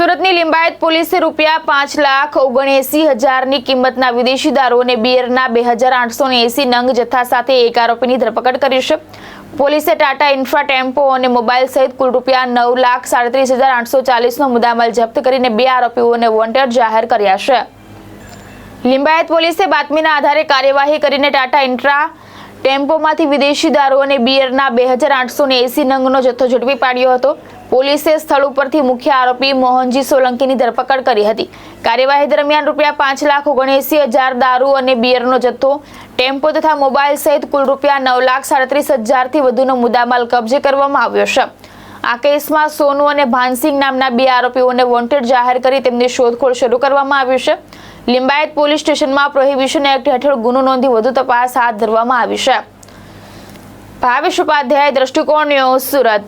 સુરતની લિંબાયત પોલીસે ₹5,79,000ની કિંમતના વિદેશી દારૂ અને બિયરના 2,880 નંગ જથ્થા સાથે એક આરોપીની ધરપકડ કરી છે. પોલીસે ટાટા ઇન્ફ્રા ટેમ્પો અને મોબાઈલ સહિત કુલ ₹9,37,840નો મુદ્દામાલ જપ્ત કરીને 2 આરોપીઓને વોન્ટેડ જાહેર કર્યા છે. લિંબાયત પોલીસે બાતમીના આધારે કાર્યવાહી કરીને ટાટા ઇન્ફ્રા ટેમ્પોમાંથી વિદેશી દારૂ અને બિયરના 2,880 નંગનો જથ્થો ઝડપી પાડ્યો હતો. પોલીસે સ્થળ ઉપરથી મુખ્ય આરોપી મોહનજી સોલંકીની ધરપકડ કરી હતી. કાર્યવાહી દરમિયાન ₹5,79,000 દારૂ અને બિયરનો જથ્થો, ટેમ્પો તથા મોબાઈલ સહિત કુલ ₹9,37,000થી વધુનો મુદ્દામાલ કબજે કરવામાં આવ્યો છે. આ કેસમાં સોનુ અને ભાનસિંગ નામના 2 આરોપીઓને વોન્ટેડ જાહેર કરી તેમની શોધખોળ શરૂ કરવામાં આવી છે. લિંબાયત પોલીસ સ્ટેશનમાં પ્રોહિબિશન એક્ટ હેઠળ ગુનો નોંધી વધુ તપાસ હાથ ધરવામાં આવી છે. ભાવેશ ઉપાધ્યાય, દ્રષ્ટિકોણ ન્યૂઝ, સુરત.